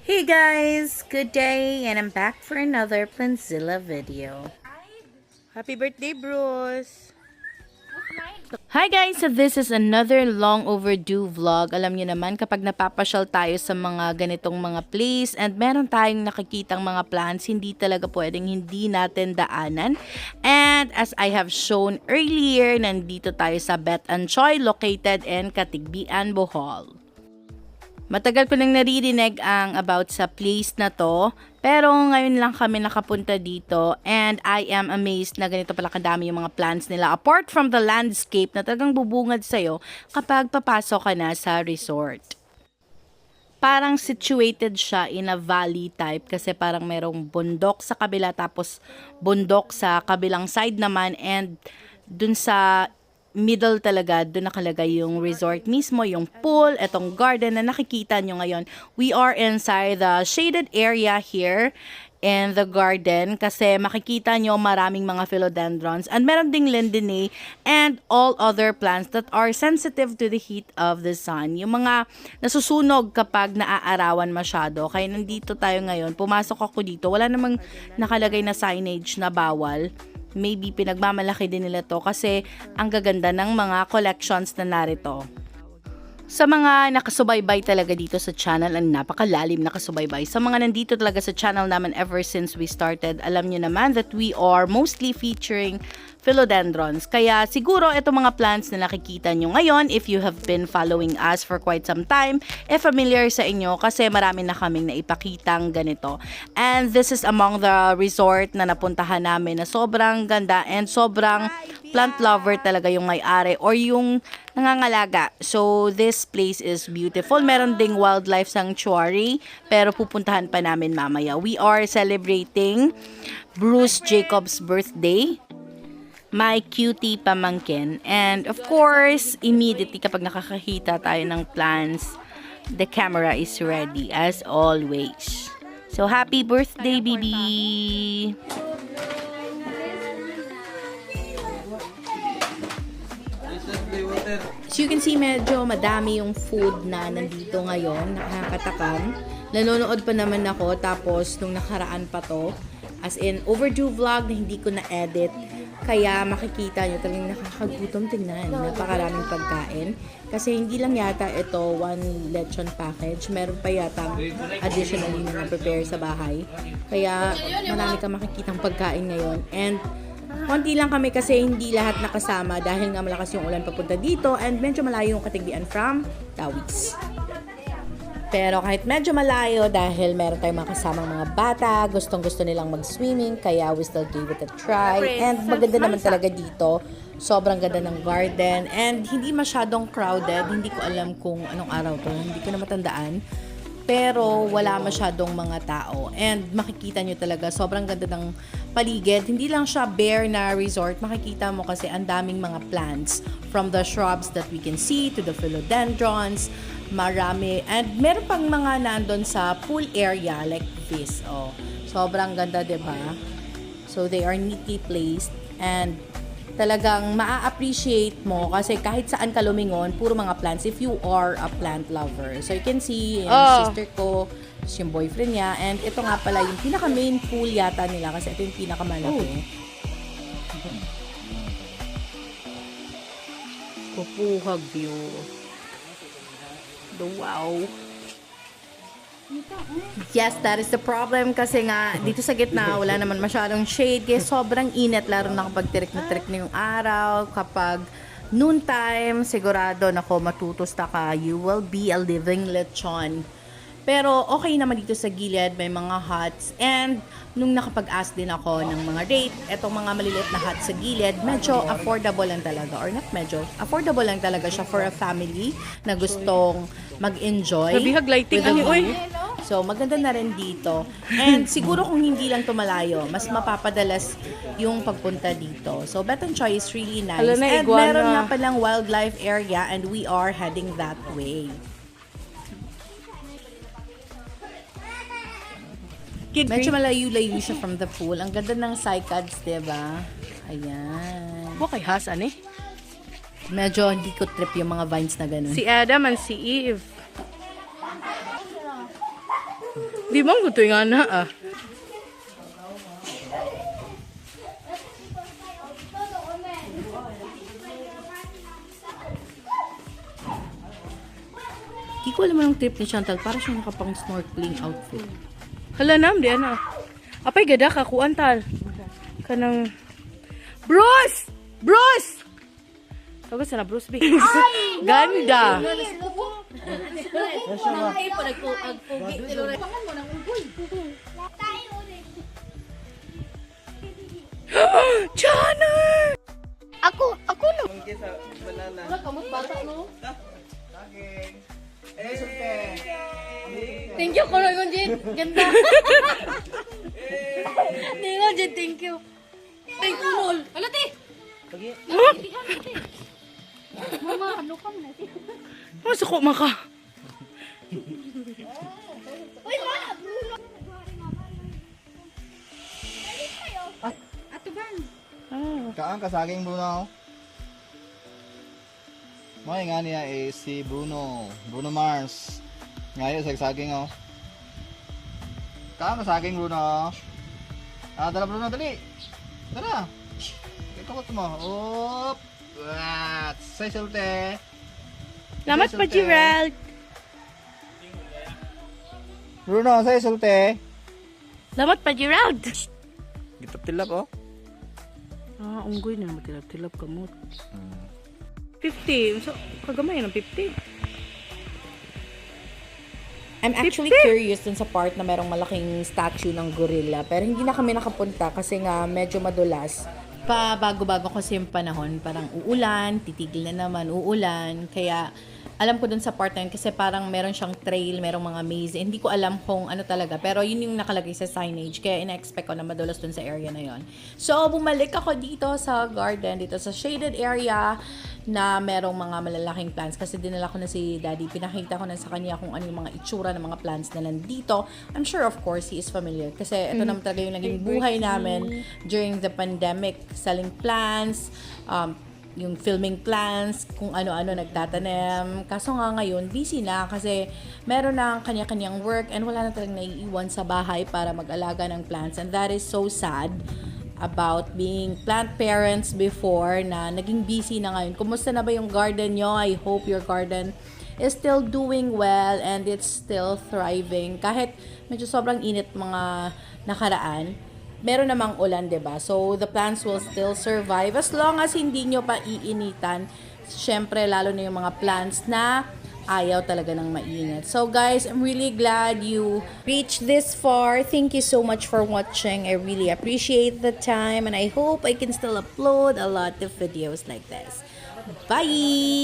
Hey guys, good day, and I'm back for another Planzilla video. Happy birthday, Bruce! Hi guys, so this is another long overdue vlog. Alam niyo naman kapag napapasyal tayo sa mga ganitong mga place and meron tayong nakikitang mga plants, hindi talaga pwedeng hindi natin daanan. And as I have shown earlier, nandito tayo sa Bet and Choy located in Katigbian, Bohol. Matagal ko nang naririnig ang about sa place na to, pero ngayon lang kami nakapunta dito and I am amazed na ganito pala kadami yung mga plants nila. Apart from the landscape na talagang bubungad sa'yo kapag papasok ka na sa resort. Parang situated siya in a valley type kasi parang merong bundok sa kabila tapos bundok sa kabilang side naman and dun sa middle talaga, doon nakalagay yung resort mismo, yung pool, etong garden na nakikita nyo ngayon. We are inside the shaded area here in the garden kasi makikita nyo maraming mga philodendrons and meron ding lindene and all other plants that are sensitive to the heat of the sun. Yung mga nasusunog kapag naaarawan masyado. Kaya nandito tayo ngayon. Pumasok ako dito. Wala namang nakalagay na signage na bawal. Maybe pinagmamalaki din nila to kasi ang gaganda ng mga collections na narito. Sa mga nakasubaybay talaga dito sa channel, ang napakalalim nakasubaybay. Sa mga nandito talaga sa channel naman ever since we started, alam nyo naman that we are mostly featuring philodendrons. Kaya siguro itong mga plants na nakikita nyo ngayon, if you have been following us for quite some time, familiar sa inyo kasi marami na kaming naipakitang ganito. And this is among the resort na napuntahan namin na sobrang ganda and sobrang plant lover talaga yung may-ari or yung nangangalaga. So, this place is beautiful. Meron ding wildlife sanctuary, pero pupuntahan pa namin mamaya. We are celebrating Bruce Jacob's birthday. My cutie pamangkin. And of course, immediately kapag nakakakita tayo ng plants, the camera is ready as always. So, happy birthday, baby! So you can see medyo madami yung food na nandito ngayon, nakakatakam. Nanonood pa naman ako tapos nung nakaraan pa to, as in overdue vlog na hindi ko na-edit. Kaya makikita nyo talagang nakakagutom tingnan. Napakaraming pagkain. Kasi hindi lang yata ito one lechon package. Meron pa yata additionally na prepare sa bahay. Kaya marami kang makikitang pagkain ngayon. And konti lang kami kasi hindi lahat nakasama dahil nga malakas yung ulan papunta dito and medyo malayo yung Katigbian from Tawiz. Pero kahit medyo malayo dahil meron tayong mga kasamang mga bata, gustong-gusto nilang mag-swimming, kaya we still gave it a try. And maganda naman talaga dito. Sobrang ganda ng garden and hindi masyadong crowded. Hindi ko alam kung anong araw to. Hindi ko na matandaan. Pero wala masyadong mga tao. And makikita nyo talaga, sobrang ganda ng paligid. Hindi lang siya bare na resort. Makikita mo kasi ang daming mga plants. From the shrubs that we can see to the philodendrons. Marami. And meron pang mga nandun sa pool area like this. Oh, sobrang ganda, diba? So they are neatly placed. And talagang maa-appreciate mo kasi kahit saan ka lumingon, puro mga plants if you are a plant lover. So you can see yung sister ko, yung boyfriend niya, and ito nga pala yung pinaka-main pool yata nila kasi ito yung pinakamalaki. Pupuhag view. Wow. Yes, that is the problem kasi nga dito sa gitna wala naman masyadong shade kaya sobrang init lalo na kapag tirik na yung araw. Kapag noontime, sigurado nako matutusta ka, you will be a living lechon. Pero okay naman dito sa gilid, may mga huts. And nung nakapag-ask din ako ng mga rate, etong mga maliliit na huts sa gilid, medyo affordable lang talaga. Or not medyo, affordable lang talaga siya for a family na gustong mag-enjoy. Nabihag lighting, ani, oy. So, maganda na rin dito. And siguro kung hindi lang tumalayo, mas mapapadalas yung pagpunta dito. So, Bet and Choy is really nice. Hala na, And iguana. meron nga palang wildlife area and we are heading that way. Medyo malayo-layo siya from the pool. Ang ganda ng cycads, diba? Ayan. Wakay hasan eh. Medyo hindi ko trip yung mga vines na ganun. Si Adam and si Eve. Di man ko nga na ah. Di ko alam yung trip ni Chantal. Para siyang nakapang snorkeling outfit. Hala nam, di ana. Apay gada ka, kuan tal. Kanang... Bruce! Bruce! Tawag sa na, Bruce B. Ganda! Chana! Ako na. Thank you, Kuya Gunjin. Ganda. Hindi nga, Jin, thank you. Thank you, Nol. Alati! Mama, ano ka mo na? Masako maka. Uy, ma! Bruno! Ato bang? Kaan ka saging Bruno? May nga niya si Bruno. Bruno Mars. Ngayon sa saging oh. Kaan ka saging Bruno? Tara Bruno dali. Tara. Ikaw mo. Op. What? Say sulte. Lamat pa, Gerald. Bruno, say sulte. Lamat pa, Gerald. Gitap-tilap oh. Ah, unggoy na matilap-tilap ka mo. 50. So, kagamay ng 50. I'm actually curious dun sa part na merong malaking statue ng gorilla. Pero hindi na kami nakapunta kasi nga medyo madulas. Bago-bago kasi yung panahon, parang uulan, titigil na naman, uulan. Kaya alam ko dun sa part na yun kasi parang meron siyang trail, merong mga maze. Hindi ko alam kung ano talaga. Pero yun yung nakalagay sa signage. Kaya ina-expect ko na madulas dun sa area na yun. So, bumalik ako dito sa garden, dito sa shaded area na merong mga malalaking plants. Kasi dinala ko na si Daddy. Pinakita ko na sa kanya kung ano yung mga itsura ng mga plants na nandito. I'm sure, of course, he is familiar. Kasi ito naman talaga yung naging buhay namin during the pandemic. Selling plants, yung filming plants, kung ano-ano nagtatanim. Kaso nga ngayon, busy na kasi meron na kanya-kanyang work and wala na talagang naiiwan sa bahay para mag-alaga ng plants. And that is so sad about being plant parents before na naging busy na ngayon. Kumusta na ba yung garden nyo? I hope your garden is still doing well and it's still thriving. Kahit medyo sobrang init mga nakaraan, meron namang ulan, 'di ba? So the plants will still survive as long as hindi nyo pa iinitan. Syempre, lalo na yung mga plants na ayaw talaga ng mainit. So guys, I'm really glad you reached this far. Thank you so much for watching. I really appreciate the time and I hope I can still upload a lot of videos like this. Bye!